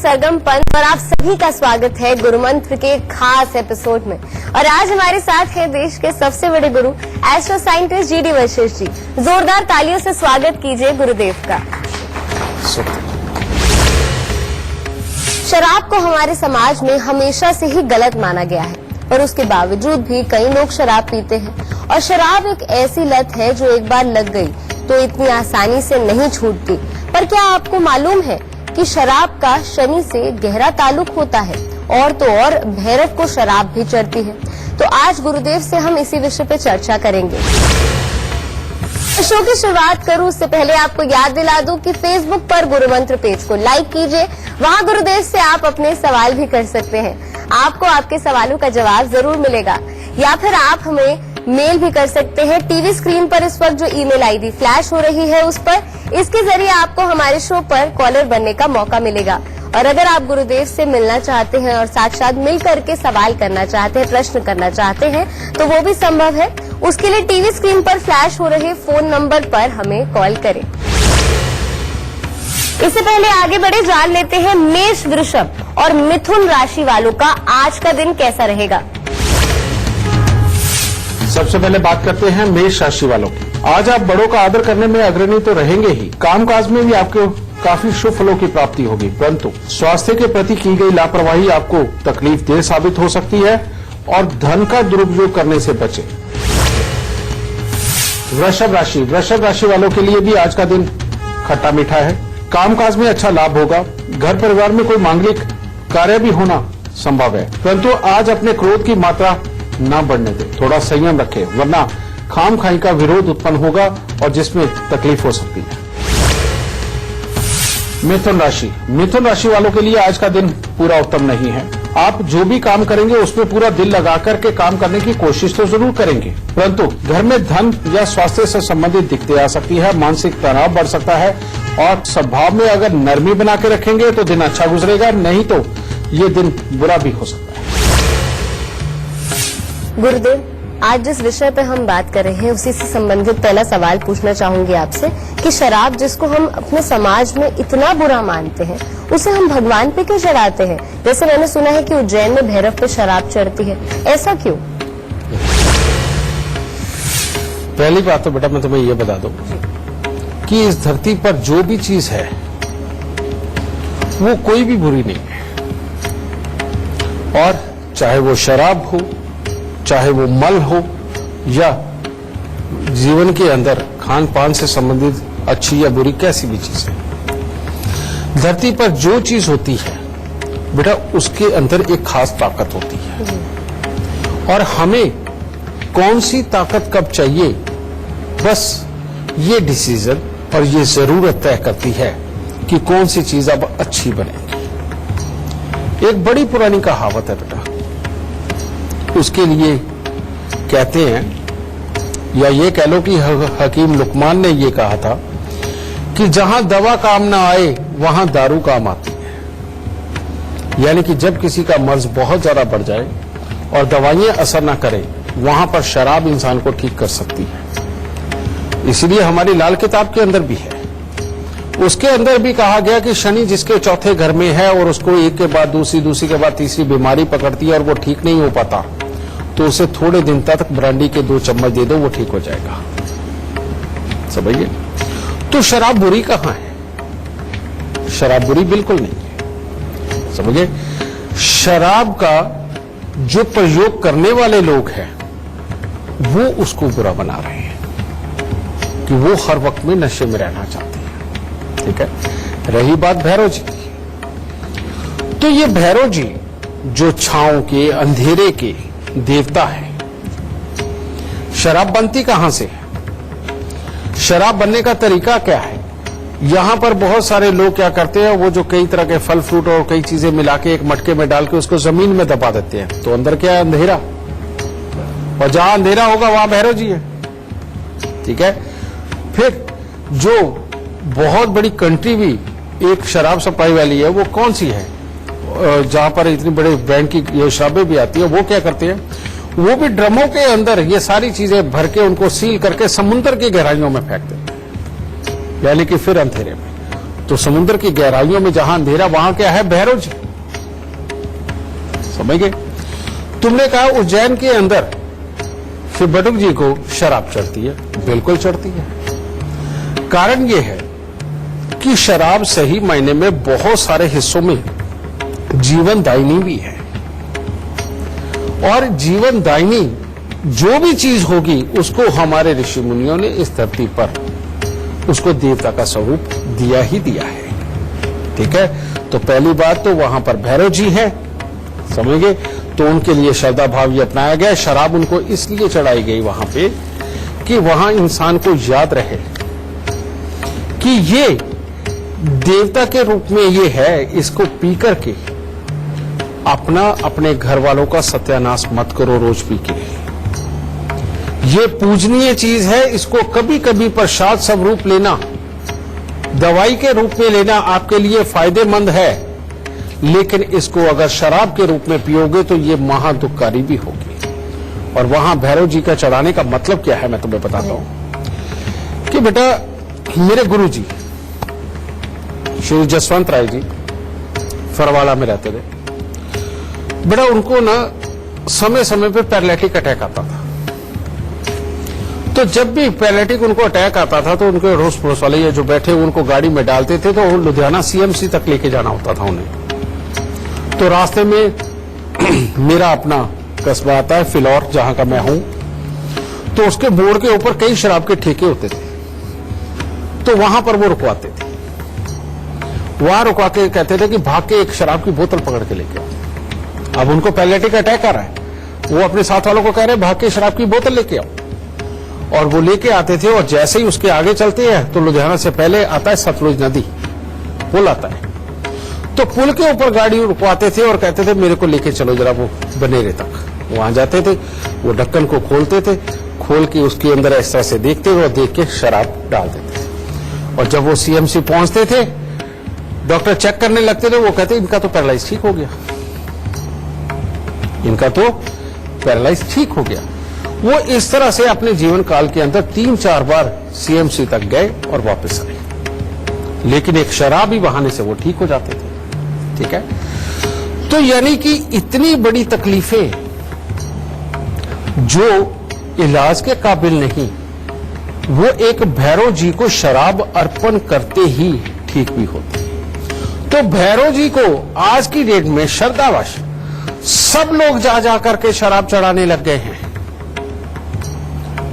सरगम पंत और आप सभी का स्वागत है गुरुमंत्र के खास एपिसोड में। और आज हमारे साथ है देश के सबसे बड़े गुरु astro scientist GD Vashishtha ji. जोरदार तालियों से स्वागत कीजिए गुरुदेव का। शराब को हमारे समाज में हमेशा से ही गलत माना गया है और उसके बावजूद भी कई लोग शराब पीते हैं। और शराब एक ऐसी लत है जो एक बार लग गई तो इतनी आसानी से नहीं छूटती। पर क्या आपको मालूम है कि शराब का शनि से गहरा ताल्लुक होता है और तो और भैरव को शराब भी चढ़ती है। तो आज गुरुदेव से हम इसी विषय पे चर्चा करेंगे। शो की शुरुआत करूं उससे पहले आपको याद दिला दूं कि फेसबुक पर गुरुमंत्र पेज को लाइक कीजिए। वहां गुरुदेव से आप अपने सवाल भी कर सकते हैं। आपको आपके सवालों का जवाब जरूर मिलेगा। या फिर आप हमें मेल भी कर सकते हैं। टीवी स्क्रीन पर इस वक्त जो ईमेल आईडी फ्लैश हो रही है उस पर, इसके जरिए आपको हमारे शो पर कॉलर बनने का मौका मिलेगा। और अगर आप गुरुदेव से मिलना चाहते हैं और साथ साथ मिल करके सवाल करना चाहते हैं, प्रश्न करना चाहते हैं, तो वो भी संभव है। उसके लिए टीवी स्क्रीन पर फ्लैश हो रहे फोन नंबर पर हमें कॉल करें। इससे पहले आगे बढ़े, जान लेते हैं मेष, वृषभ और मिथुन राशि वालों का आज का दिन कैसा रहेगा। सबसे पहले बात करते हैं मेष राशि वालों की। आज आप बड़ों का आदर करने में अग्रणी तो रहेंगे ही, कामकाज में भी आपको काफी शुभ फलों की प्राप्ति होगी, परंतु स्वास्थ्य के प्रति की गई लापरवाही आपको तकलीफ देह साबित हो सकती है और धन का दुरुपयोग करने से बचें। वृषभ राशि वालों के लिए भी आज का दिन खट्टा मीठा है। कामकाज में अच्छा लाभ होगा। घर परिवार में कोई मांगलिक कार्य भी होना संभव है, परंतु आज अपने क्रोध की मात्रा ना बढ़ने दे, थोड़ा संयम रखें, वरना खाम खाई का विरोध उत्पन्न होगा और जिसमें तकलीफ हो सकती है। मिथुन राशि वालों के लिए आज का दिन पूरा उत्तम नहीं है। आप जो भी काम करेंगे उसमें पूरा दिल लगा करके काम करने की कोशिश तो जरूर करेंगे, परंतु घर में धन या स्वास्थ्य से संबंधित दिक्कतें आ सकती है, मानसिक तनाव बढ़ सकता है और स्वभाव में अगर नरमी बना के रखेंगे तो दिन अच्छा गुजरेगा, नहीं तो ये दिन बुरा भी हो सकता है। गुरुदेव, आज जिस विषय पे हम बात कर रहे हैं उसी से संबंधित पहला सवाल पूछना चाहूंगी आपसे कि शराब, जिसको हम अपने समाज में इतना बुरा मानते हैं, उसे हम भगवान पे क्यों चढ़ाते हैं? जैसे मैंने सुना है कि उज्जैन में भैरव पे शराब चढ़ती है, ऐसा क्यों? पहली बात तो बेटा मैं तुम्हें ये बता दूं कि इस धरती पर जो भी चीज है वो कोई भी बुरी नहीं है, और चाहे वो शराब हो, चाहे वो मल हो, या जीवन के अंदर खान पान से संबंधित अच्छी या बुरी कैसी भी चीज है, धरती पर जो चीज होती है बेटा उसके अंदर एक खास ताकत होती है। और हमें कौन सी ताकत कब चाहिए, बस ये डिसीजन और ये जरूरत तय करती है कि कौन सी चीज अब अच्छी बनेगी। एक बड़ी पुरानी कहावत है बेटा, उसके लिए कहते हैं, या ये कह लो कि हकीम लुकमान ने ये कहा था कि जहां दवा काम ना आए वहां दारू काम आती है। यानी कि जब किसी का मर्ज बहुत ज्यादा बढ़ जाए और दवाइयां असर ना करें, वहां पर शराब इंसान को ठीक कर सकती है। इसीलिए हमारी लाल किताब के अंदर भी है, उसके अंदर भी कहा गया कि शनि जिसके चौथे घर में है और उसको एक के बाद दूसरी के बाद तीसरी बीमारी पकड़ती है और वो ठीक नहीं हो पाता, तो उसे थोड़े दिन तक ब्रांडी के 2 चम्मच दे दो, वो ठीक हो जाएगा। समझिए? तो शराब बुरी कहां है? शराब बुरी बिल्कुल नहीं है। समझिए? शराब का जो प्रयोग करने वाले लोग हैं वो उसको बुरा बना रहे हैं कि वो हर वक्त में नशे में रहना चाहते हैं। ठीक है? रही बात भैरव जी की, तो ये भैरव जी जो छांव के, अंधेरे के देवता है, शराब बनती कहां से है? शराब बनने का तरीका क्या है? यहां पर बहुत सारे लोग क्या करते हैं, वो जो कई तरह के फल फ्रूट और कई चीजें मिला के एक मटके में डाल के उसको जमीन में दबा देते हैं, तो अंदर क्या है? अंधेरा। और जहां अंधेरा होगा वहां भैरव जी है। ठीक है? फिर जो बहुत बड़ी कंट्री भी एक शराब सप्लाई वाली है, वो कौन सी है जहां पर इतनी बड़े ब्रांड की ये शराबें भी आती है, वो क्या करते हैं, वो भी ड्रमों के अंदर ये सारी चीजें भर के उनको सील करके समुद्र की गहराइयों में फेंक देते हैं, यानी कि फिर अंधेरे में। तो समुद्र की गहराइयों में जहां अंधेरा वहां क्या है? भैरव जी। समझ गए? तुमने कहा उज्जैन के अंदर शिव बटुक जी को शराब चढ़ती है। बिल्कुल चढ़ती है। कारण यह है कि शराब सही मायने में बहुत सारे हिस्सों में जीवनदायिनी भी है, और जीवनदायिनी जो भी चीज होगी उसको हमारे ऋषि मुनियों ने इस धरती पर उसको देवता का स्वरूप दिया ही दिया है। ठीक है? तो पहली बात तो वहां पर भैरव जी है, समझे? तो उनके लिए श्रद्धा भाव ये अपनाया गया। शराब उनको इसलिए चढ़ाई गई वहां पे कि वहां इंसान को याद रहे कि ये देवता के रूप में ये है, इसको पी करके अपने घर वालों का सत्यानाश मत करो रोज पी के। ये पूजनीय चीज है, इसको कभी कभी प्रसाद स्वरूप लेना, दवाई के रूप में लेना आपके लिए फायदेमंद है, लेकिन इसको अगर शराब के रूप में पियोगे तो ये महादुखकारी भी होगी। और वहां भैरव जी का चढ़ाने का मतलब क्या है मैं तुम्हें बताता हूं कि बेटा मेरे गुरु जी श्री जसवंत राय जी फरवाला में रहते थे। बेटा उनको ना समय समय पे पैरालिटिक अटैक आता था। तो जब भी पैरालिटिक उनको अटैक आता था तो उनके अड़ोस पड़ोस वाले ये जो बैठे उनको गाड़ी में डालते थे, तो लुधियाना सीएमसी तक लेके जाना होता था उन्हें। तो रास्ते में मेरा अपना कस्बा आता है फिलौर, जहां का मैं हूं, तो उसके बोर्ड के ऊपर कई शराब के ठेके होते थे। तो वहां पर वो रुकवाते थे, वहां रुकवा के कहते थे कि भाग के एक शराब की बोतल पकड़ के लेके आओ। अब उनको पैरालिटिक अटैक आ रहा है, वो अपने साथ वालों को कह रहे हैं भाग के शराब की बोतल लेके आओ, और वो लेके आते थे। और जैसे ही उसके आगे चलते हैं तो लुधियाना से पहले आता है सतलुज नदी, पुल आता है। तो पुल के ऊपर गाड़ी रुकवाते थे और कहते थे मेरे को लेके चलो जरा वो बनेरे तक। वहां जाते थे, वो ढक्कन को खोलते थे, खोल के उसके अंदर इस तरह से देखते थे और देख के शराब डाल देते थे। और जब वो सीएमसी पहुंचते थे, डॉक्टर चेक करने लगते थे, वो कहते इनका तो पैरालाइज ठीक हो गया, इनका तो पैरालाइज ठीक हो गया। वो इस तरह से अपने जीवन काल के अंदर 3-4 बार सीएमसी तक गए और वापस आए, लेकिन एक शराबी बहाने से वो ठीक हो जाते थे। ठीक है? तो यानी कि इतनी बड़ी तकलीफें जो इलाज के काबिल नहीं, वो एक भैरव जी को शराब अर्पण करते ही ठीक भी होती है। तो भैरव जी को आज की डेट में श्रद्धावश सब लोग जा जा करके शराब चढ़ाने लग गए हैं।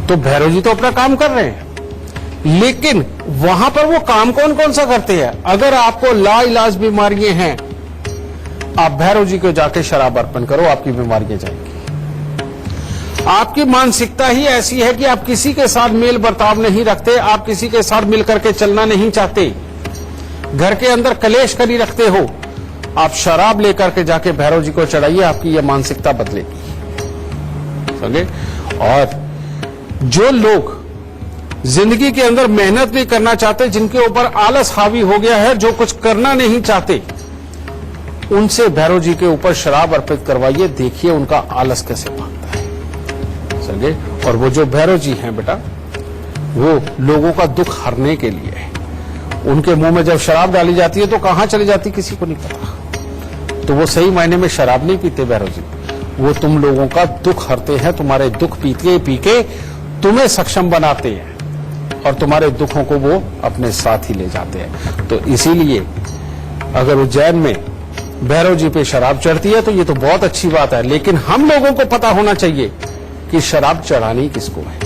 तो भैरव जी तो अपना काम कर रहे हैं, लेकिन वहां पर वो काम कौन कौन सा करते हैं? अगर आपको लाइलाज बीमारियां हैं, आप भैरव जी को जाके शराब अर्पण करो, आपकी बीमारियां जाएंगी। आपकी मानसिकता ही ऐसी है कि आप किसी के साथ मेल बर्ताव नहीं रखते, आप किसी के साथ मिलकर के चलना नहीं चाहते, घर के अंदर कलेश करी रखते हो, आप शराब लेकर के जाके भैरव जी को चढ़ाइए, आपकी यह मानसिकता बदलेगी। समझे? और जो लोग जिंदगी के अंदर मेहनत नहीं करना चाहते, जिनके ऊपर आलस हावी हो गया है, जो कुछ करना नहीं चाहते, उनसे भैरव जी के ऊपर शराब अर्पित करवाइए, देखिए उनका आलस कैसे भागता है। समझे? और वो जो भैरव जी हैं बेटा, वो लोगों का दुख हरने के लिए है। उनके मुंह में जब शराब डाली जाती है तो कहां चली जाती किसी को नहीं पता। तो वो सही मायने में शराब नहीं पीते भैरव जी, वो तुम लोगों का दुख हरते हैं, तुम्हारे दुख पी के तुम्हें सक्षम बनाते हैं और तुम्हारे दुखों को वो अपने साथ ही ले जाते हैं। तो इसीलिए अगर उज्जैन में भैरव जी पे शराब चढ़ती है तो ये तो बहुत अच्छी बात है, लेकिन हम लोगों को पता होना चाहिए कि शराब चढ़ानी किसको है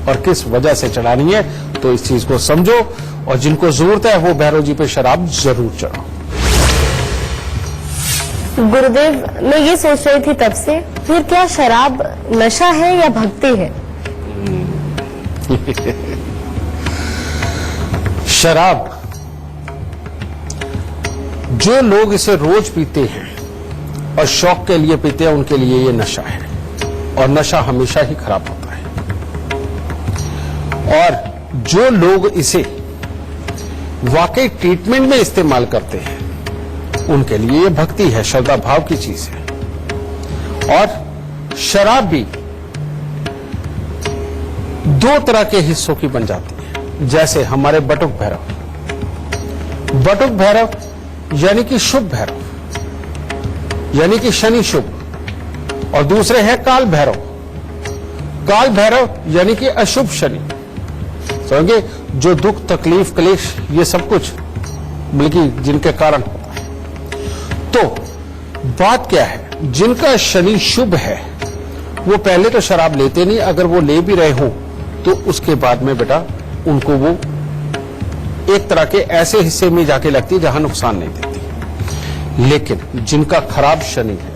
और किस वजह से चढ़ानी है। तो इस चीज को समझो, और जिनको जरूरत है वो भैरव जी पे शराब जरूर चढ़ाओ। गुरुदेव, मैं ये सोच रही थी तब से, फिर क्या शराब नशा है या भक्ति है? शराब, जो लोग इसे रोज पीते हैं और शौक के लिए पीते हैं, उनके लिए ये नशा है, और नशा हमेशा ही खराब होता है। और जो लोग इसे वाकई ट्रीटमेंट में इस्तेमाल करते हैं, उनके लिए ये भक्ति है, श्रद्धा भाव की चीज है। और शराब भी 2 तरह के हिस्सों की बन जाती है। जैसे हमारे बटुक भैरव, बटुक भैरव यानी कि शुभ भैरव, यानी कि शनि शुभ, और दूसरे हैं काल भैरव। काल भैरव यानी कि अशुभ शनि। समझे, जो दुख तकलीफ क्लेश ये सब कुछ बल्कि जिनके कारण होता है। तो बात क्या है, जिनका शनि शुभ है वो पहले तो शराब लेते नहीं, अगर वो ले भी रहे हो तो उसके बाद में बेटा उनको वो एक तरह के ऐसे हिस्से में जाके लगती है जहां नुकसान नहीं देती। लेकिन जिनका खराब शनि है,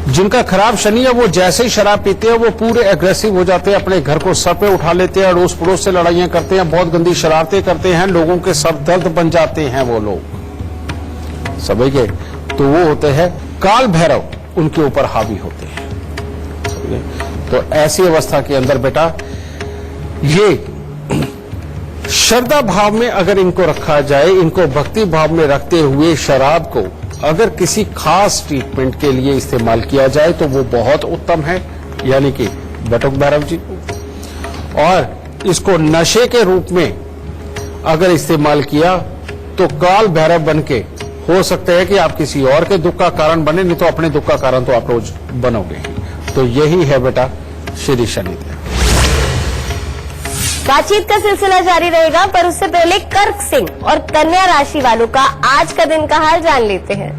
जिनका खराब शनि है, वो जैसे ही शराब पीते हैं वो पूरे एग्रेसिव हो जाते हैं, अपने घर को सर पे उठा लेते हैं, अड़ोस पड़ोस से लड़ाइयां करते हैं, बहुत गंदी शरारतें करते हैं, लोगों के सर दर्द बन जाते हैं वो लोग, समझ गए। तो वो होते हैं काल भैरव, उनके ऊपर हावी होते हैं। तो ऐसी अवस्था के अंदर बेटा ये श्रद्धा भाव में अगर इनको रखा जाए, इनको भक्ति भाव में रखते हुए शराब को अगर किसी खास ट्रीटमेंट के लिए इस्तेमाल किया जाए तो वो बहुत उत्तम है, यानी कि बटुक भैरव जी। और इसको नशे के रूप में अगर इस्तेमाल किया तो काल भैरव बन के हो सकता है कि आप किसी और के दुख का कारण बने, नहीं तो अपने दुख का कारण तो आप रोज बनोगे। तो यही है बेटा श्री शनिदेव। बातचीत का सिलसिला जारी रहेगा, पर उससे पहले कर्क सिंह और कन्या राशि वालों का आज का दिन का हाल जान लेते हैं।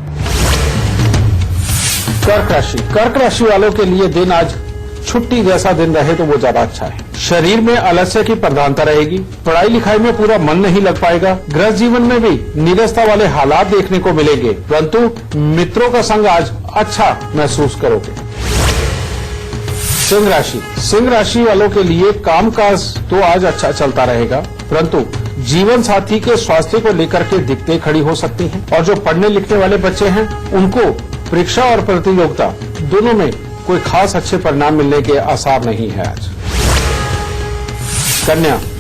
कर्क राशि वालों के लिए दिन आज छुट्टी जैसा दिन रहे तो वो ज्यादा अच्छा है। शरीर में आलस्य की प्रधानता रहेगी, पढ़ाई लिखाई में पूरा मन नहीं लग पाएगा, गृह जीवन में भी नीरसता वाले हालात देखने को मिलेंगे, परंतु मित्रों का संग आज अच्छा महसूस करोगे। सिंह राशि वालों के लिए कामकाज तो आज अच्छा चलता रहेगा, परंतु जीवन साथी के स्वास्थ्य को लेकर के दिक्कतें खड़ी हो सकती हैं। और जो पढ़ने लिखने वाले बच्चे हैं उनको परीक्षा और प्रतियोगिता दोनों में कोई खास अच्छे परिणाम मिलने के आसार नहीं है आज।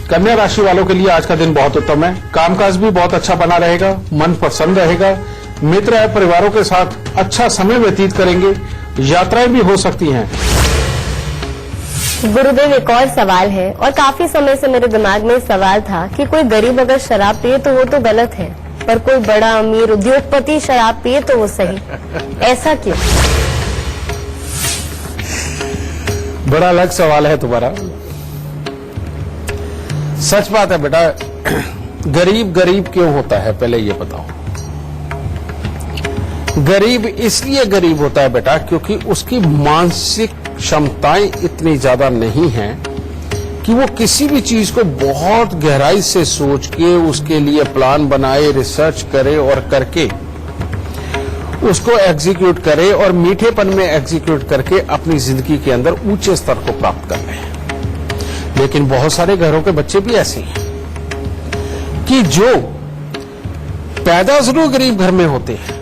कन्या राशि वालों के लिए आज का दिन बहुत उत्तम है, कामकाज भी बहुत अच्छा बना रहेगा, मन प्रसन्न रहेगा, मित्र या परिवारों के साथ अच्छा समय व्यतीत करेंगे, यात्राएं भी हो सकती हैं। गुरुदेव, एक और सवाल है, और काफी समय से मेरे दिमाग में सवाल था कि कोई गरीब अगर शराब पिए तो वो तो गलत है, पर कोई बड़ा अमीर उद्योगपति शराब पिए तो वो सही, ऐसा क्यों? बड़ा अलग सवाल है तुम्हारा। सच बात है बेटा, गरीब क्यों होता है पहले ये बताओ। गरीब इसलिए गरीब होता है बेटा क्योंकि उसकी मानसिक क्षमताएं इतनी ज्यादा नहीं हैं कि वो किसी भी चीज को बहुत गहराई से सोच के उसके लिए प्लान बनाए, रिसर्च करे और करके उसको एग्जीक्यूट करे और मीठेपन में एग्जीक्यूट करके अपनी जिंदगी के अंदर ऊंचे स्तर को प्राप्त कर ले। लेकिन बहुत सारे घरों के बच्चे भी ऐसे हैं कि जो पैदा जरूर गरीब घर में होते हैं,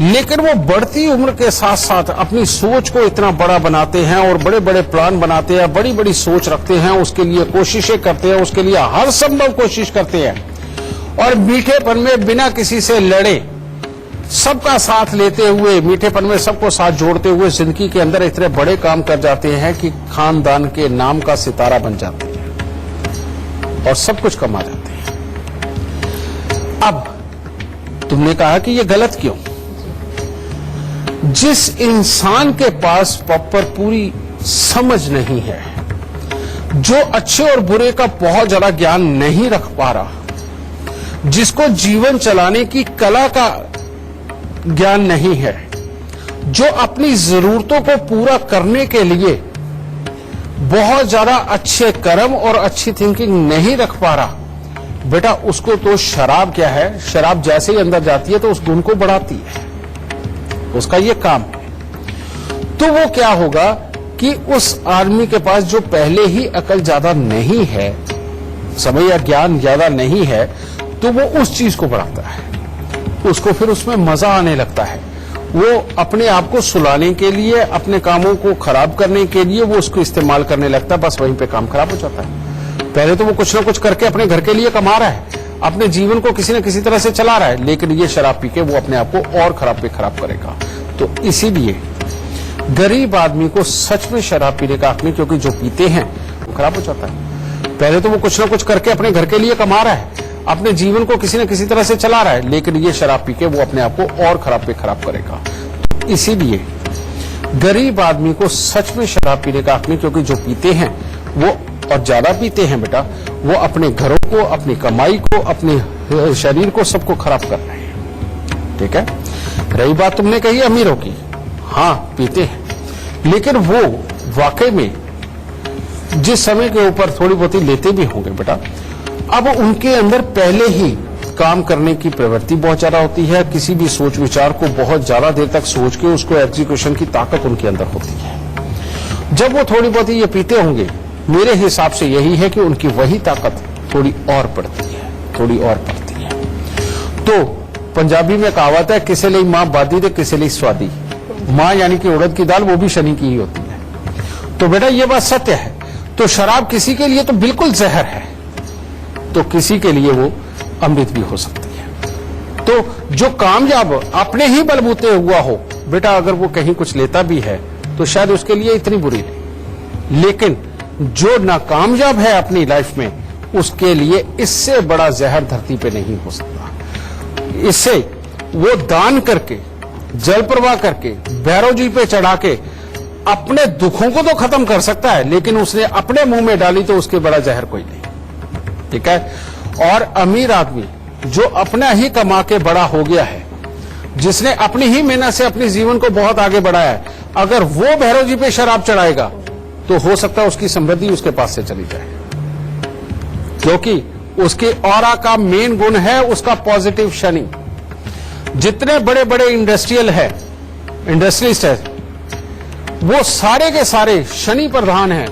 लेकिन वो बढ़ती उम्र के साथ साथ अपनी सोच को इतना बड़ा बनाते हैं और बड़े बड़े प्लान बनाते हैं, बड़ी बड़ी सोच रखते हैं, उसके लिए कोशिशें करते हैं, उसके लिए हर संभव कोशिश करते हैं, और मीठेपन में बिना किसी से लड़े सबका साथ लेते हुए, मीठेपन में सबको साथ जोड़ते हुए जिंदगी के अंदर इतने बड़े काम कर जाते हैं कि खानदान के नाम का सितारा बन जाते हैं और सब कुछ कमा जाते हैं। अब तुमने कहा कि ये गलत क्यों? जिस इंसान के पास प्रॉपर पूरी समझ नहीं है, जो अच्छे और बुरे का बहुत ज्यादा ज्ञान नहीं रख पा रहा, जिसको जीवन चलाने की कला का ज्ञान नहीं है, जो अपनी जरूरतों को पूरा करने के लिए बहुत ज्यादा अच्छे कर्म और अच्छी थिंकिंग नहीं रख पा रहा, बेटा उसको तो शराब क्या है, शराब जैसे ही अंदर जाती है तो उस गुण को बढ़ाती है, उसका ये काम है। तो वो क्या होगा कि उस आदमी के पास जो पहले ही अकल ज्यादा नहीं है, समय या ज्ञान ज्यादा नहीं है, तो वो उस चीज को बढ़ाता है, उसको फिर उसमें मजा आने लगता है, वो अपने आप को सुलाने के लिए, अपने कामों को खराब करने के लिए वो उसको इस्तेमाल करने लगता है, बस वहीं पे काम खराब हो जाता है। पहले तो वो कुछ ना कुछ करके अपने घर के लिए कमा रहा है, अपने जीवन को किसी न किसी तरह से चला रहा है, लेकिन ये शराब पी के वो अपने आप को और खराब पे खराब करेगा। तो इसीलिए गरीब आदमी को सच में शराब पीने का हक नहीं, क्योंकि जो पीते हैं वो खराब हो जाता है। पहले तो वो कुछ ना कुछ करके अपने घर के लिए कमा रहा है, अपने जीवन को किसी न किसी तरह से चला रहा है, लेकिन ये शराब पी के वो अपने आप को और खराब पे खराब करेगा। इसीलिए गरीब आदमी को सच में शराब पीने का हक नहीं, क्योंकि जो पीते हैं वो, और ज्यादा पीते हैं बेटा, वो अपने घरों को, अपनी कमाई को, अपने शरीर को, सबको खराब कर रहे हैं। ठीक है। रही बात तुमने कही अमीरों की, हाँ पीते हैं, लेकिन वो वाकई में जिस समय के ऊपर थोड़ी बहुत लेते भी होंगे बेटा, अब उनके अंदर पहले ही काम करने की प्रवृत्ति बहुत ज्यादा होती है, किसी भी सोच विचार को बहुत ज्यादा देर तक सोच के उसको एग्जीक्यूशन की ताकत उनके अंदर होती है। जब वो थोड़ी बहुत ये पीते होंगे, मेरे हिसाब से यही है कि उनकी वही ताकत थोड़ी और बढ़ती है, थोड़ी और बढ़ती है। तो पंजाबी में कहावत है, किसे लिए मां बादी तो किसे लिए स्वादी। मां यानी कि उड़द की दाल, वो भी शनि की ही होती है। तो बेटा ये बात सत्य है। तो शराब किसी के लिए तो बिल्कुल जहर है, तो किसी के लिए वो अमृत भी हो सकती है। तो जो कामयाब अपने ही बलबूते हुआ हो बेटा, अगर वो कहीं कुछ लेता भी है तो शायद उसके लिए इतनी बुरी नहीं, लेकिन जो नाकामयाब है अपनी लाइफ में, उसके लिए इससे बड़ा जहर धरती पे नहीं हो सकता। इससे वो दान करके, जल प्रवाह करके, भैरव जी पे चढ़ा के अपने दुखों को तो खत्म कर सकता है, लेकिन उसने अपने मुंह में डाली तो उसके बड़ा जहर कोई नहीं। ठीक है। और अमीर आदमी जो अपना ही कमा के बड़ा हो गया है, जिसने अपनी ही मेहनत से अपने जीवन को बहुत आगे बढ़ाया है, अगर वो भैरव जी पे शराब चढ़ाएगा तो हो सकता है उसकी समृद्धि उसके पास से चली जाए, क्योंकि उसके ऑरा का मेन गुण है उसका पॉजिटिव शनि। जितने बड़े बड़े इंडस्ट्रियलिस्ट है, वो सारे के सारे शनि प्रधान हैं।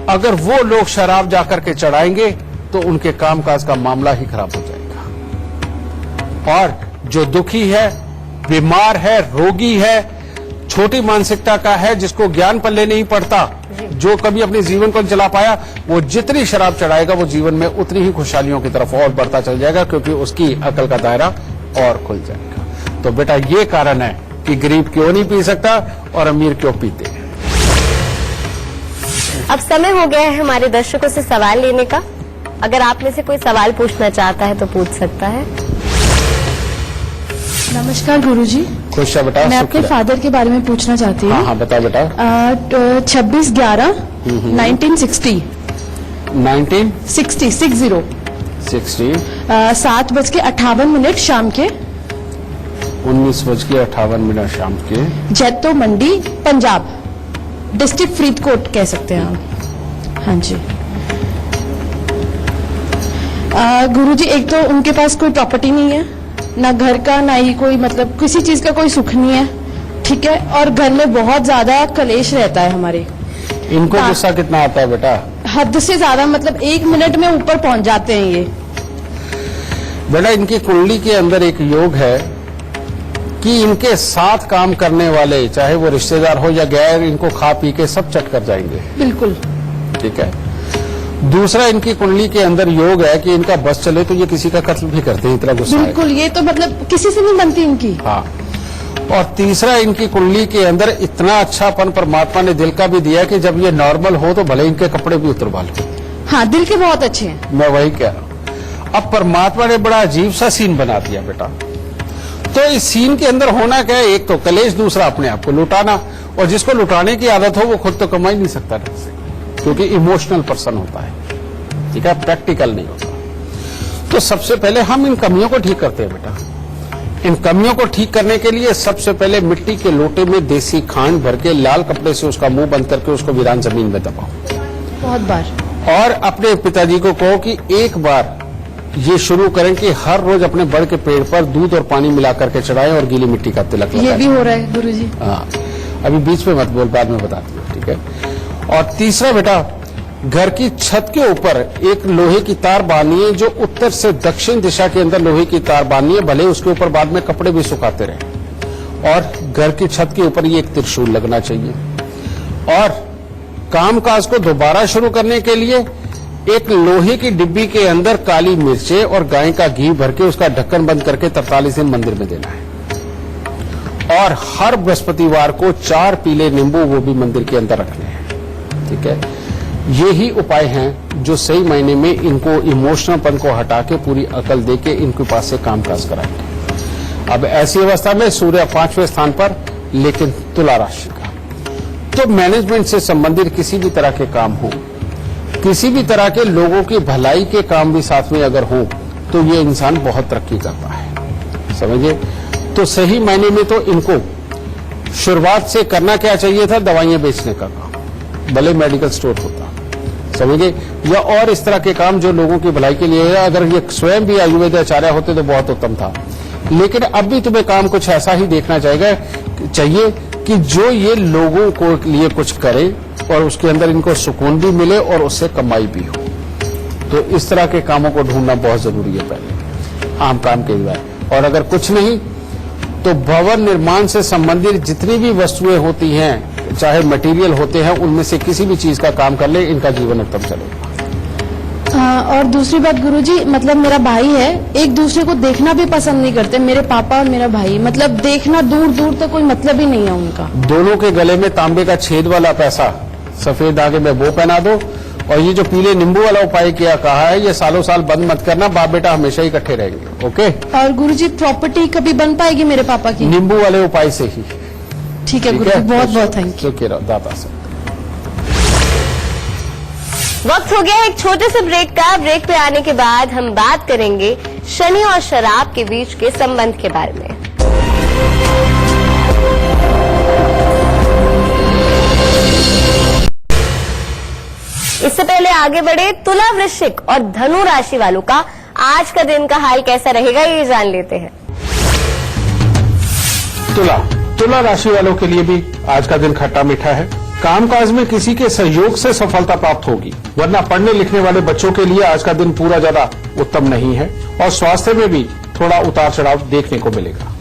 अगर वो लोग शराब जाकर के चढ़ाएंगे तो उनके कामकाज का मामला ही खराब हो जाएगा। और जो दुखी है, बीमार है, रोगी है, छोटी मानसिकता का है, जिसको ज्ञान पल्ले नहीं पड़ता, जो कभी अपने जीवन को चला पाया, वो जितनी शराब चढ़ाएगा वो जीवन में उतनी ही खुशहालियों की तरफ और बढ़ता चल जाएगा, क्योंकि उसकी अकल का दायरा और खुल जाएगा। तो बेटा ये कारण है कि गरीब क्यों नहीं पी सकता और अमीर क्यों पीते हैं। अब समय हो गया है हमारे दर्शकों से सवाल लेने का। अगर आप में से कोई सवाल पूछना चाहता है तो पूछ सकता है। नमस्कार गुरुजी। खुश है बेटा। मैं अपने फादर के बारे में पूछना चाहती हूँ। हाँ हाँ बताओ बेटा। 26/11/1960 60 7:58 शाम के 19:58 शाम के जैतो मंडी पंजाब, डिस्ट्रिक्ट फरीदकोट कह सकते हैं आप। हाँ जी। गुरुजी, एक तो उनके पास कोई प्रॉपर्टी नहीं है, ना घर का, ना ही कोई मतलब किसी चीज का कोई सुख नहीं है। ठीक है। और घर में बहुत ज्यादा कलेश रहता है हमारे। इनको गुस्सा कितना आता है बेटा? हद से ज्यादा, मतलब 1 मिनट में ऊपर पहुंच जाते हैं ये। बेटा इनकी कुंडली के अंदर एक योग है कि इनके साथ काम करने वाले, चाहे वो रिश्तेदार हो या गैर, इनको खा पी के सब चट कर जाएंगे। बिल्कुल। ठीक है। दूसरा, इनकी कुंडली के अंदर योग है कि इनका बस चले तो ये किसी का कत्ल भी करते हैं, इतना गुस्सा है। बिल्कुल, ये तो मतलब किसी से नहीं बनती इनकी। हाँ। और तीसरा, इनकी कुंडली के अंदर इतना अच्छापन परमात्मा ने दिल का भी दिया कि जब ये नॉर्मल हो तो भले इनके कपड़े भी उतरवा लो। हाँ, दिल के बहुत अच्छे हैं। मैं वही कह रहा हूं। अब परमात्मा ने बड़ा अजीब सा सीन बना दिया बेटा। तो इस सीन के अंदर होना क्या है? एक तो कलेश, दूसरा अपने आप को लुटाना। और जिसको लुटाने की आदत हो वो खुद तो कमा ही नहीं सकता ढंग से, क्योंकि इमोशनल पर्सन होता है। ठीक है, प्रैक्टिकल नहीं होता। तो सबसे पहले हम इन कमियों को ठीक करते हैं बेटा। इन कमियों को ठीक करने के लिए सबसे पहले मिट्टी के लोटे में देसी खांड भर के लाल कपड़े से उसका मुंह बंद करके उसको वीरान जमीन में दबाओ बहुत बार। और अपने पिताजी को कहो कि एक बार ये शुरू करें कि हर रोज अपने बड़ के पेड़ पर दूध और पानी मिला करके चढ़ाएं और गीली मिट्टी का तिलक लगाएं। ये भी हो रहा है गुरुजी। हाँ, अभी बीच में मत बोल, बाद में बताती हूँ। ठीक है। और तीसरा बेटा, घर की छत के ऊपर एक लोहे की तार बांधिए, जो उत्तर से दक्षिण दिशा के अंदर लोहे की तार बांधिए, भले उसके ऊपर बाद में कपड़े भी सुखाते रहे। और घर की छत के ऊपर ये एक त्रिशूल लगना चाहिए। और कामकाज को दोबारा शुरू करने के लिए एक लोहे की डिब्बी के अंदर काली मिर्चें और गाय का घी भर के उसका ढक्कन बंद करके 43 दिन मंदिर में देना है। और हर बृहस्पतिवार को 4 पीले नींबू वो भी मंदिर के अंदर रखने हैं। ठीक है। ये ही उपाय हैं जो सही मायने में इनको इमोशनलपन को हटा के पूरी अकल दे के इनके पास से कामकाज कराएंगे। अब ऐसी अवस्था में सूर्य 5वें स्थान पर, लेकिन तुला राशि का, तो मैनेजमेंट से संबंधित किसी भी तरह के काम हो, किसी भी तरह के लोगों की भलाई के काम भी साथ में अगर हो, तो ये इंसान बहुत तरक्की करता है, समझिए। तो सही मायने में तो इनको शुरुआत से करना क्या चाहिए था, दवाइयां बेचने का काम, भले मेडिकल स्टोर होता, समझिए, या और इस तरह के काम जो लोगों की भलाई के लिए है। अगर ये स्वयं भी आयुर्वेद आचार्य होते तो बहुत उत्तम था, लेकिन अब भी तुम्हें काम कुछ ऐसा ही देखना चाहिए कि जो ये लोगों को लिए कुछ करे और उसके अंदर इनको सुकून भी मिले और उससे कमाई भी हो। तो इस तरह के कामों को ढूंढना बहुत जरूरी है पहले, आम काम के लिए। और अगर कुछ नहीं तो भवन निर्माण से संबंधित जितनी भी वस्तुएं होती हैं, चाहे मटेरियल होते हैं, उनमें से किसी भी चीज का काम कर ले, इनका जीवन उत्तम चलेगा। और दूसरी बात गुरुजी, मतलब मेरा भाई है, एक दूसरे को देखना भी पसंद नहीं करते, मेरे पापा और मेरा भाई, मतलब देखना दूर दूर तक कोई मतलब ही नहीं है उनका। दोनों के गले में तांबे का छेद वाला पैसा सफेद धागे में वो पहना दो, और ये जो पीले नींबू वाला उपाय किया कहा है, ये सालों साल बंद मत करना, बाप बेटा हमेशा ही इकट्ठे रहेंगे। ओके। और गुरुजी प्रॉपर्टी कभी बन पाएगी मेरे पापा की? नींबू वाले उपाय से ही। ठीक है गुरुजी, बहुत बहुत थैंक यू। दाता से वक्त हो गया एक छोटे से ब्रेक का। ब्रेक पे आने के बाद हम बात करेंगे शनि और शराब के बीच के संबंध के बारे में। इससे पहले आगे बढ़े, तुला, वृश्चिक और धनु राशि वालों का आज का दिन का हाल कैसा रहेगा, ये जान लेते हैं। तुला राशि वालों के लिए भी आज का दिन खट्टा मीठा है। कामकाज में किसी के सहयोग से सफलता प्राप्त होगी, वरना पढ़ने लिखने वाले बच्चों के लिए आज का दिन पूरा ज्यादा उत्तम नहीं है, और स्वास्थ्य में भी थोड़ा उतार चढ़ाव देखने को मिलेगा।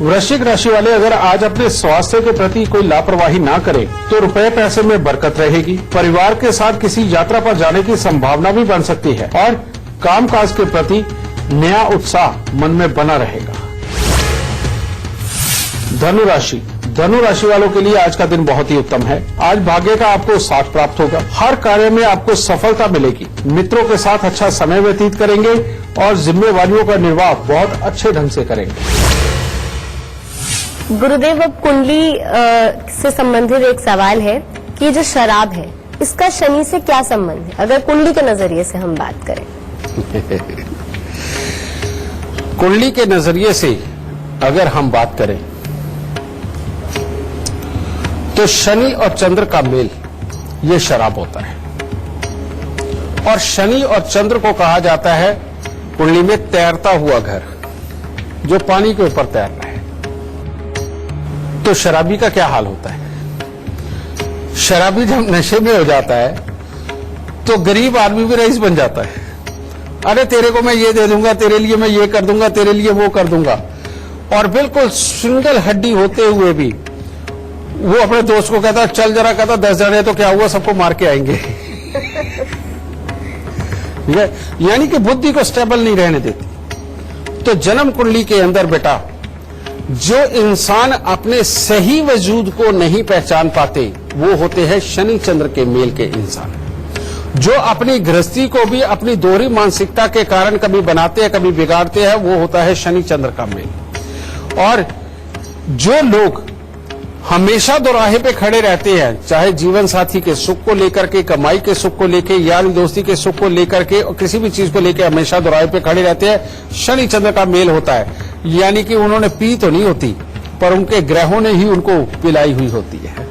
वृश्चिक राशि वाले अगर आज अपने स्वास्थ्य के प्रति कोई लापरवाही ना करें तो रुपए पैसे में बरकत रहेगी। परिवार के साथ किसी यात्रा पर जाने की संभावना भी बन सकती है, और कामकाज के प्रति नया उत्साह मन में बना रहेगा। धनु राशि वालों के लिए आज का दिन बहुत ही उत्तम है। आज भाग्य का आपको साथ प्राप्त होगा, हर कार्य में आपको सफलता मिलेगी, मित्रों के साथ अच्छा समय व्यतीत करेंगे और जिम्मेवारियों का निर्वाह बहुत अच्छे ढंग से करेंगे। गुरुदेव, अब कुंडली से संबंधित एक सवाल है कि जो शराब है इसका शनि से क्या संबंध है, अगर कुंडली के नजरिए से हम बात करें? कुंडली के नजरिए से अगर हम बात करें तो शनि और चंद्र का मेल ये शराब होता है, और शनि और चंद्र को कहा जाता है कुंडली में तैरता हुआ घर, जो पानी के ऊपर तैर रहा है। तो शराबी का क्या हाल होता है? शराबी जब नशे में हो जाता है तो गरीब आदमी भी रईस बन जाता है। अरे तेरे को मैं ये दे दूंगा, तेरे लिए मैं ये कर दूंगा, तेरे लिए वो कर दूंगा, और बिल्कुल सिंगल हड्डी होते हुए भी वो अपने दोस्त को कहता चल जरा, कहता 10 जने तो क्या हुआ, सबको मार के आएंगे। ठीक है, यानी कि बुद्धि को स्टेबल नहीं रहने देती। तो जन्म कुंडली के अंदर बेटा जो इंसान अपने सही वजूद को नहीं पहचान पाते वो होते हैं शनि चंद्र के मेल के इंसान, जो अपनी गृहस्थी को भी अपनी दोहरी मानसिकता के कारण कभी बनाते हैं कभी बिगाड़ते हैं, वो होता है शनि चंद्र का मेल। और जो लोग हमेशा दोराहे पे खड़े रहते हैं, चाहे जीवन साथी के सुख को लेकर के, कमाई के सुख को लेकर, यारी दोस्ती के सुख को लेकर के, और किसी भी चीज को लेकर हमेशा दोराहे पे खड़े रहते हैं, शनि चंद्र का मेल होता है। यानी कि उन्होंने पी तो नहीं होती, पर उनके ग्रहों ने ही उनको पिलाई हुई होती है,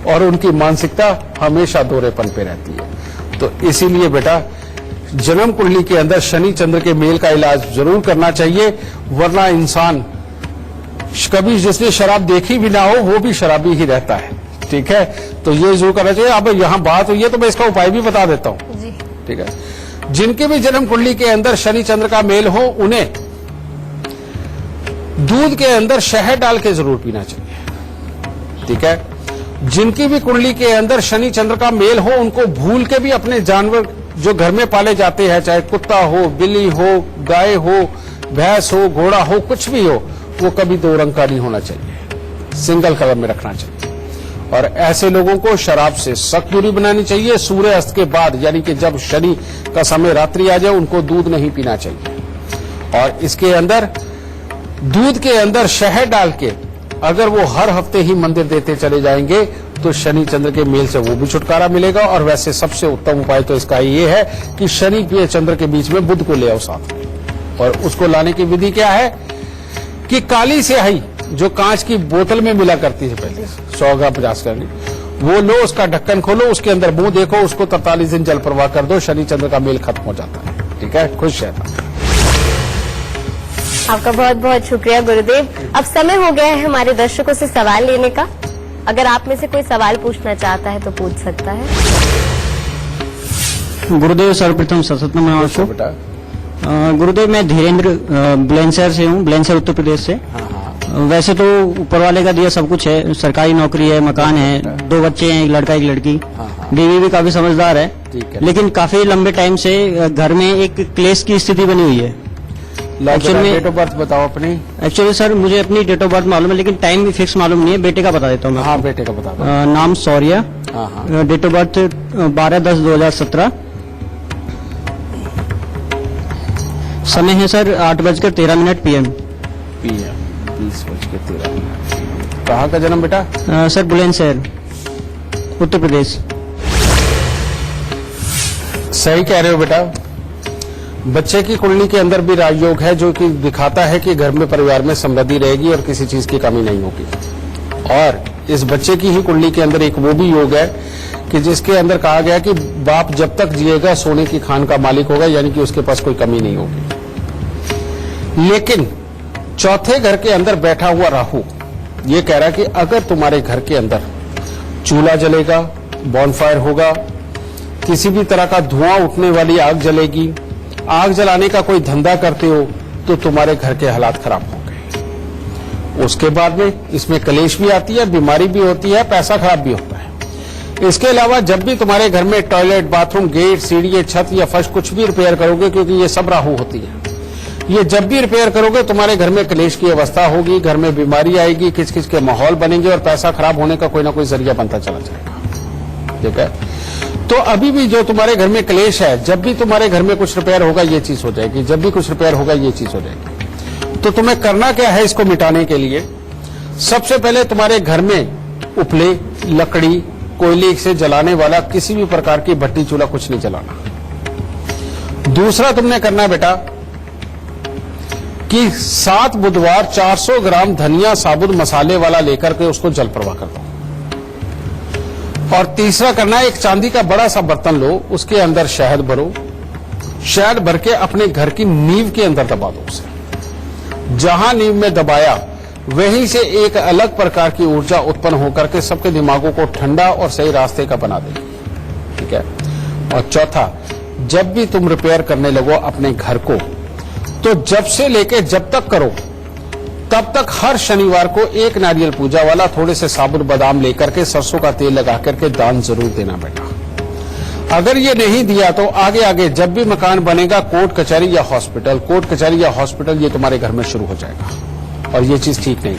और उनकी मानसिकता हमेशा दोहरेपन पे रहती है। तो इसीलिए बेटा जन्म कुंडली के अंदर शनि चंद्र के मेल का इलाज जरूर करना चाहिए, वरना इंसान कभी जिसने शराब देखी भी ना हो वो भी शराबी ही रहता है। ठीक है, तो ये जरूर करना चाहिए। अब यहां बात हुई है तो मैं इसका उपाय भी बता देता हूं। ठीक है, जिनके भी जन्म कुंडली के अंदर शनि चंद्र का मेल हो उन्हें दूध के अंदर शहद डाल के जरूर पीना चाहिए। ठीक है, जिनकी भी कुंडली के अंदर शनि चंद्र का मेल हो उनको भूल के भी अपने जानवर जो घर में पाले जाते हैं, चाहे कुत्ता हो, बिल्ली हो, गाय हो, भैंस हो, घोड़ा हो, कुछ भी हो, वो कभी दो रंग का नहीं होना चाहिए, सिंगल कलर में रखना चाहिए। और ऐसे लोगों को शराब से सख्त दूरी बनानी चाहिए। सूर्य अस्त के बाद यानी कि जब शनि का समय रात्रि आ जाए उनको दूध नहीं पीना चाहिए। और इसके अंदर दूध के अंदर शहद डाल के अगर वो हर हफ्ते ही मंदिर देते चले जाएंगे तो शनि चंद्र के मेल से वो भी छुटकारा मिलेगा। और वैसे सबसे उत्तम उपाय तो इसका ये है कि शनि के चंद्र के बीच में बुध को ले आओ साथ में। और उसको लाने की विधि क्या है कि काली स्याही जो कांच की बोतल में मिला करती है पहले 100 ग्राम 50 ग्राम, वो लो, उसका ढक्कन खोलो, उसके अंदर मुंह देखो, उसको 43 दिन जल प्रवाह कर दो, शनि चंद्र का मेल खत्म हो जाता है। ठीक है, खुश रहना। आपका बहुत बहुत शुक्रिया गुरुदेव। अब समय हो गया है हमारे दर्शकों से सवाल लेने का। अगर आप में से कोई सवाल पूछना चाहता है तो पूछ सकता है। गुरुदेव सर्वप्रथम सततम नमस्कार बेटा। गुरुदेव, मैं धीरेन्द्र बुलंदशहर से हूँ, बुलंदशहर उत्तर प्रदेश से। वैसे तो ऊपर वाले का दिया सब कुछ है, सरकारी नौकरी है, मकान है, 2 बच्चे हैं, एक लड़का एक लड़की, बीवी भी काफी समझदार है। लेकिन काफी लंबे टाइम से घर में एक क्लेश की स्थिति बनी हुई है। एक्चुअली डेट ऑफ बर्थ बताओ अपनी। एक्चुअली सर मुझे अपनी डेट ऑफ बर्थ मालूम है लेकिन टाइम भी फिक्स मालूम नहीं है। बेटे का बता देता हूँ मैं। हाँ, बेटे का बता दो। नाम शौर्य, डेट ऑफ बर्थ 12/10/2017, समय है सर 8:13 PM। 20:13। कहाँ का जन्म बेटा? सर बुलंदशहर उत्तर प्रदेश। सही कह रहे हो बेटा। बच्चे की कुंडली के अंदर भी राजयोग है जो कि दिखाता है कि घर में परिवार में समृद्धि रहेगी और किसी चीज की कमी नहीं होगी। और इस बच्चे की ही कुंडली के अंदर एक वो भी योग है कि जिसके अंदर कहा गया कि बाप जब तक जिएगा सोने की खान का मालिक होगा, यानी कि उसके पास कोई कमी नहीं होगी। लेकिन चौथे घर के अंदर बैठा हुआ राहु ये कह रहा है कि अगर तुम्हारे घर के अंदर चूल्हा जलेगा, बॉनफायर होगा, किसी भी तरह का धुआं उठने वाली आग जलेगी, आग जलाने का कोई धंधा करते हो तो तुम्हारे घर के हालात खराब होंगे। उसके बाद में इसमें कलेश भी आती है, बीमारी भी होती है, पैसा खराब भी होता है। इसके अलावा जब भी तुम्हारे घर में टॉयलेट, बाथरूम, गेट, सीढ़ी, छत या फर्श कुछ भी रिपेयर करोगे, क्योंकि ये सब राहु होती है, ये जब भी रिपेयर करोगे तुम्हारे घर में कलेश की अवस्था होगी, घर में बीमारी आएगी, किच-किच के माहौल बनेंगे और पैसा खराब होने का कोई ना कोई जरिया बनता चला जाएगा। ठीक है, तो अभी भी जो तुम्हारे घर में क्लेश है, जब भी तुम्हारे घर में कुछ रिपेयर होगा ये चीज हो जाएगी, जब भी कुछ रिपेयर होगा ये चीज हो जाएगी। तो तुम्हें करना क्या है इसको मिटाने के लिए? सबसे पहले तुम्हारे घर में उपले, लकड़ी, कोयले से जलाने वाला किसी भी प्रकार की भट्टी चूल्हा कुछ नहीं जलाना। दूसरा तुमने करना है बेटा कि 7 बुधवार 400 ग्राम धनिया साबुत मसाले वाला लेकर के उसको जल प्रवाह कर दो। और तीसरा करना है एक चांदी का बड़ा सा बर्तन लो, उसके अंदर शहद भरो, शहद भर के अपने घर की नींव के अंदर दबा दो उसे। जहां नींव में दबाया वहीं से एक अलग प्रकार की ऊर्जा उत्पन्न होकर के सबके दिमागों को ठंडा और सही रास्ते का बना देगी। ठीक है, और चौथा, जब भी तुम रिपेयर करने लगो अपने घर को, तो जब से लेके जब तक करो तब तक हर शनिवार को एक नारियल पूजा वाला थोड़े से साबुत बादाम लेकर के सरसों का तेल लगा करके दान जरूर देना बेटा। अगर ये नहीं दिया तो आगे आगे जब भी मकान बनेगा कोर्ट कचहरी या हॉस्पिटल ये तुम्हारे घर में शुरू हो जाएगा और ये चीज ठीक नहीं।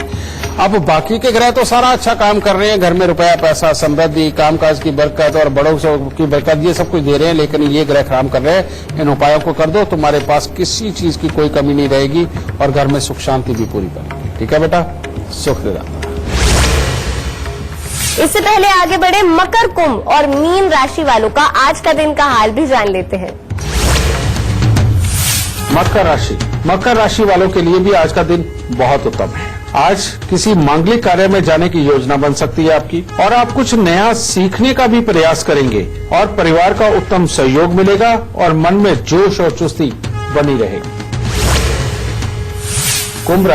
अब बाकी के ग्रह तो सारा अच्छा काम कर रहे हैं, घर में रुपया, पैसा, समृद्धि, कामकाज की बरकत और बड़ों की बरकत ये सब कुछ दे रहे हैं, लेकिन ये ग्रह काम कर रहे हैं। इन उपायों को कर दो, तुम्हारे पास किसी चीज की कोई कमी नहीं रहेगी और घर में सुख शांति भी पूरी बनेगी। ठीक है बेटा, सुख दे रहा। इससे पहले आगे बढ़े मकर, कुंभ और मीन राशि वालों का आज का दिन का हाल भी जान लेते हैं। मकर राशि वालों के लिए भी आज का दिन बहुत उत्तम है। आज किसी मांगलिक कार्य में जाने की योजना बन सकती है आपकी और आप कुछ नया सीखने का भी प्रयास करेंगे और परिवार का उत्तम सहयोग मिलेगा और मन में जोश और चुस्ती बनी रहेगी। कुंभ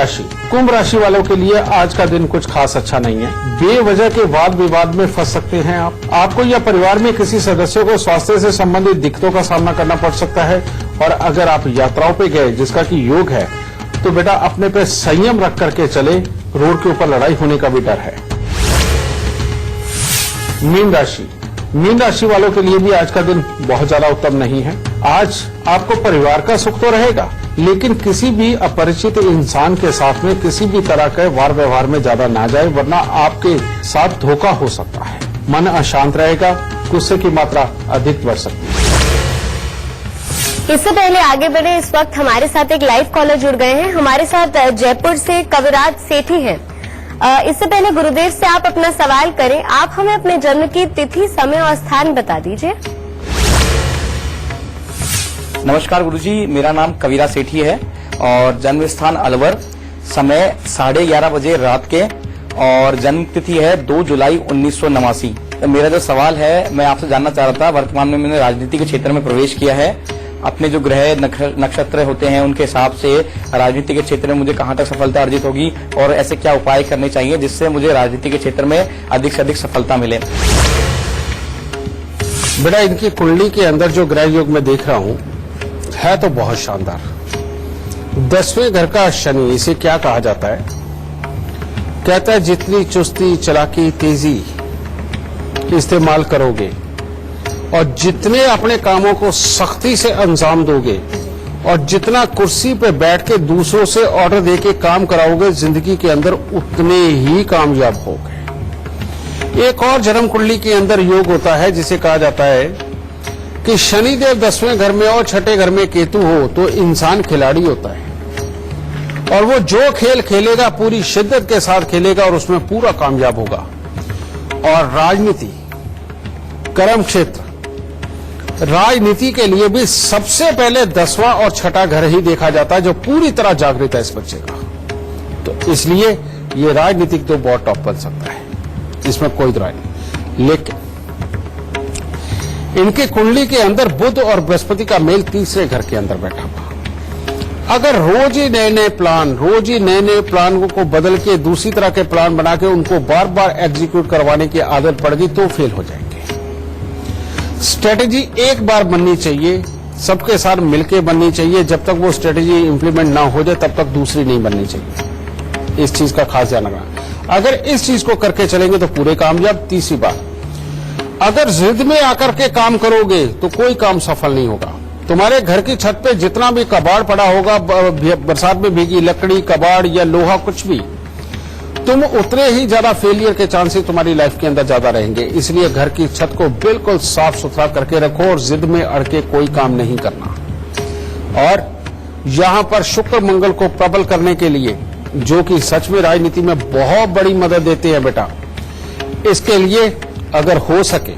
राशि वालों के लिए आज का दिन कुछ खास अच्छा नहीं है। बेवजह के वाद विवाद में फंस सकते हैं आपको या परिवार में किसी सदस्य को स्वास्थ्य से संबंधित दिक्कतों का सामना करना पड़ सकता है। और अगर आप यात्राओं पे गए जिसका कि योग है तो बेटा अपने पे संयम रख करके चले, रोड के ऊपर लड़ाई होने का भी डर है। मीन राशि वालों के लिए भी आज का दिन बहुत ज्यादा उत्तम नहीं है। आज आपको परिवार का सुख तो रहेगा लेकिन किसी भी अपरिचित इंसान के साथ में किसी भी तरह के वार व्यवहार में ज्यादा ना जाए, वरना आपके साथ धोखा हो सकता है। मन अशांत रहेगा, गुस्से की मात्रा अधिक बढ़ सकती है। इससे पहले आगे बढ़े, इस वक्त हमारे साथ एक लाइव कॉलर जुड़ गए हैं। हमारे साथ जयपुर से कविराज सेठी हैं। इससे पहले गुरुदेव से आप अपना सवाल करें, आप हमें अपने जन्म की तिथि, समय और स्थान बता दीजिए। नमस्कार गुरुजी, मेरा नाम कविराज सेठी है और जन्म स्थान अलवर, समय 11:30 बजे रात के और जन्म तिथि है 2 जुलाई 1989। तो मेरा जो सवाल है, मैं आपसे जानना चाह रहा था, वर्तमान में मैंने राजनीति के क्षेत्र में प्रवेश किया है। अपने जो ग्रह नक्षत्र होते हैं उनके हिसाब से राजनीति के क्षेत्र में मुझे कहां तक सफलता अर्जित होगी और ऐसे क्या उपाय करने चाहिए जिससे मुझे राजनीति के क्षेत्र में अधिक से अधिक सफलता मिले। बेटा, इनकी कुंडली के अंदर जो ग्रह योग में देख रहा हूं है तो बहुत शानदार। 10वें घर का शनि, इसे क्या कहा जाता है? कहता है जितनी चुस्ती, चालाकी, तेजी इस्तेमाल करोगे और जितने अपने कामों को सख्ती से अंजाम दोगे और जितना कुर्सी पे बैठ के दूसरों से ऑर्डर देके काम कराओगे जिंदगी के अंदर, उतने ही कामयाब होगे। एक और जन्म कुंडली के अंदर योग होता है जिसे कहा जाता है कि शनिदेव 10वें घर में और 6ठे घर में केतु हो तो इंसान खिलाड़ी होता है और वो जो खेल खेलेगा पूरी शिद्दत के साथ खेलेगा और उसमें पूरा कामयाब होगा। और राजनीति, कर्म क्षेत्र, राजनीति के लिए भी सबसे पहले 10वां और 6ठा घर ही देखा जाता है जो पूरी तरह जागृत है इस बच्चे का। तो इसलिए ये राजनीतिक तो बहुत टॉप बन सकता है, इसमें कोई राय नहीं। लेकिन इनकी कुंडली के अंदर बुध और बृहस्पति का मेल 3रे घर के अंदर बैठा हुआ। अगर रोज ही नए नए प्लान को बदल के दूसरी तरह के प्लान बना के उनको बार बार एग्जीक्यूट करवाने की आदत पड़ गई तो फेल हो जाएंगे। स्ट्रेटेजी एक बार बननी चाहिए, सबके साथ मिलकर बननी चाहिए। जब तक वो स्ट्रेटेजी इंप्लीमेंट ना हो जाए तब तक दूसरी नहीं बननी चाहिए। इस चीज का खास ध्यान रखना। अगर इस चीज को करके चलेंगे तो पूरे कामयाब। तीसरी बात, अगर जिद में आकर के काम करोगे तो कोई काम सफल नहीं होगा। तुम्हारे घर की छत पे जितना भी कबाड़ पड़ा होगा, बरसात में भीगी लकड़ी, कबाड़ या लोहा, कुछ भी, तुम उतने ही ज्यादा फेलियर के चांसेस तुम्हारी लाइफ के अंदर ज्यादा रहेंगे। इसलिए घर की छत को बिल्कुल साफ सुथरा करके रखो और जिद में अड़ के कोई काम नहीं करना। और यहां पर शुक्र मंगल को प्रबल करने के लिए, जो कि सच में राजनीति में बहुत बड़ी मदद देते हैं बेटा, इसके लिए अगर हो सके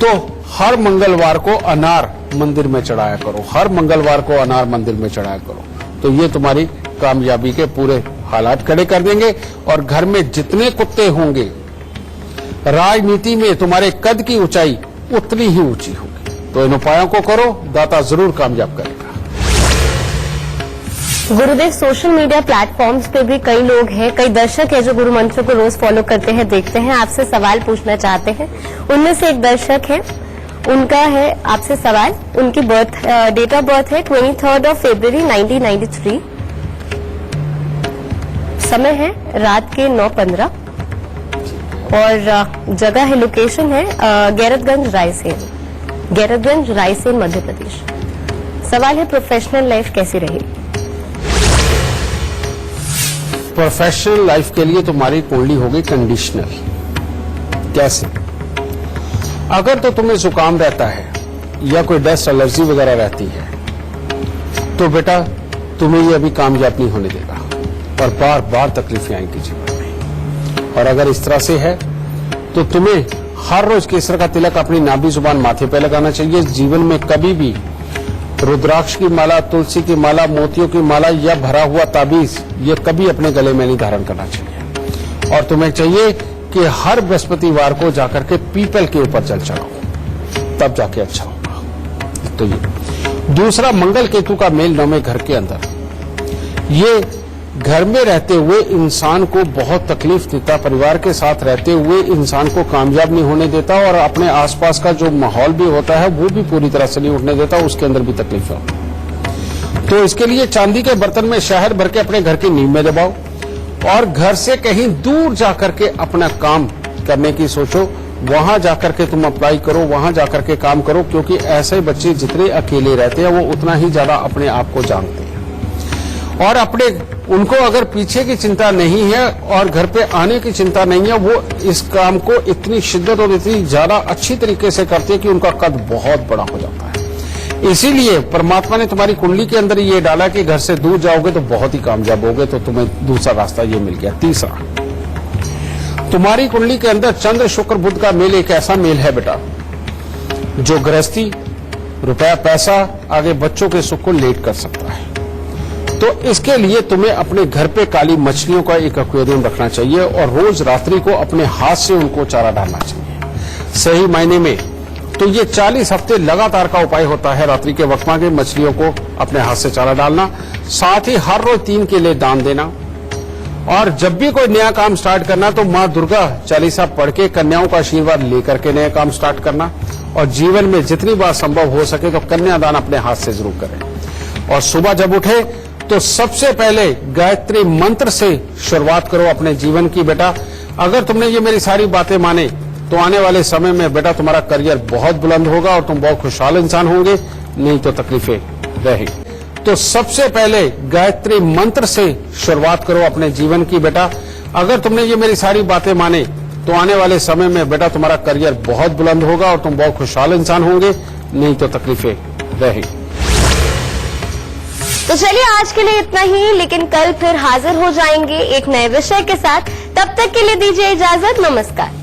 तो हर मंगलवार को अनार मंदिर में चढ़ाया करो, हर मंगलवार को अनार मंदिर में चढ़ाया करो। तो ये तुम्हारी कामयाबी के पूरे हालात खड़े कर देंगे। और घर में जितने कुत्ते होंगे, राजनीति में तुम्हारे कद की ऊंचाई उतनी ही ऊंची होगी। तो इन उपायों को करो, दाता जरूर कामयाब करेगा। गुरुदेव, सोशल मीडिया प्लेटफॉर्म्स पे भी कई लोग हैं, कई दर्शक हैं जो गुरु मंत्र को रोज फॉलो करते हैं, देखते हैं, आपसे सवाल पूछना चाहते हैं। उनमें से एक दर्शक है, उनका है आपसे सवाल। उनकी डेट ऑफ बर्थ है 23 फरवरी 1993। समय है रात के 9:15 और जगह है, लोकेशन है गैरतगंज रायसेन मध्य प्रदेश। सवाल है प्रोफेशनल लाइफ कैसी रहेगी? प्रोफेशनल लाइफ के लिए तुम्हारी कुंडली होगी कंडीशनल। कैसे? अगर तो तुम्हें जुकाम रहता है या कोई डस्ट एलर्जी वगैरह रहती है तो बेटा तुम्हें ये अभी कामयाब नहीं होने देगा और बार बार तकलीफें आएंगी जीवन में। और अगर इस तरह से है तो तुम्हें हर रोज केसर का तिलक अपनी नाभि जुबान माथे पे लगाना चाहिए। जीवन में कभी भी रुद्राक्ष की माला, तुलसी की माला, मोतियों की माला या भरा हुआ ताबीज ये कभी अपने गले में नहीं धारण करना चाहिए। और तुम्हें चाहिए कि हर बृहस्पतिवार को जाकर के पीपल के ऊपर जल चढ़ाओ, तब जाके अच्छा होगा। तो ये दूसरा, मंगल केतु का मेल 9वें घर के अंदर, ये घर में रहते हुए इंसान को बहुत तकलीफ देता, परिवार के साथ रहते हुए इंसान को कामयाब नहीं होने देता और अपने आसपास का जो माहौल भी होता है वो भी पूरी तरह से नहीं उठने देता, उसके अंदर भी तकलीफ है। तो इसके लिए चांदी के बर्तन में शहद भर के अपने घर की नींव में दबाओ और घर से कहीं दूर जाकर के अपना काम करने की सोचो वहां जाकर के तुम अप्लाई करो, वहां जाकर के काम करो, क्योंकि ऐसे बच्चे जितने अकेले रहते हैं वो उतना ही ज्यादा अपने आप को जानते हैं। और अपने उनको अगर पीछे की चिंता नहीं है और घर पे आने की चिंता नहीं है, वो इस काम को इतनी शिद्दत और इतनी ज्यादा अच्छी तरीके से करते हैं कि उनका कद बहुत बड़ा हो जाता है। इसीलिए परमात्मा ने तुम्हारी कुंडली के अंदर ये डाला कि घर से दूर जाओगे तो बहुत ही कामयाब होगे, तो तुम्हें दूसरा रास्ता ये मिल गया। तीसरा, तुम्हारी कुंडली के अंदर चंद्र शुक्र बुध का मेल एक ऐसा मेल है बेटा जो गृहस्थी, रुपया, पैसा, आगे बच्चों के सुख को लेट कर सकता है। तो इसके लिए तुम्हें अपने घर पे काली मछलियों का एक एक्वेरियम रखना चाहिए और रोज रात्रि को अपने हाथ से उनको चारा डालना चाहिए। सही मायने में तो ये 40 हफ्ते लगातार का उपाय होता है। रात्रि के वक्त में मछलियों को अपने हाथ से चारा डालना, साथ ही हर रोज 3 केले दान देना, और जब भी कोई नया काम स्टार्ट करना तो माँ दुर्गा चालीसा पढ़ के कन्याओं का आशीर्वाद लेकर के नया काम स्टार्ट करना, और जीवन में जितनी बार संभव हो सके तो कन्यादान अपने हाथ से जरूर करें। और सुबह जब उठे तो सबसे पहले गायत्री मंत्र से शुरुआत करो अपने जीवन की। बेटा अगर तुमने ये मेरी सारी बातें माने तो आने वाले समय में बेटा तुम्हारा करियर बहुत बुलंद होगा और तुम बहुत खुशहाल इंसान होंगे, नहीं तो तकलीफें रहेगी। तो सबसे पहले गायत्री मंत्र से शुरुआत करो अपने जीवन की। बेटा अगर तुमने ये मेरी सारी बातें माने तो आने वाले समय में बेटा तुम्हारा करियर बहुत बुलंद होगा और तुम बहुत खुशहाल इंसान होंगे, नहीं तो तकलीफें रहेगी। तो चलिए आज के लिए इतना ही, लेकिन कल फिर हाजिर हो जाएंगे एक नए विषय के साथ। तब तक के लिए दीजिए इजाजत, नमस्कार।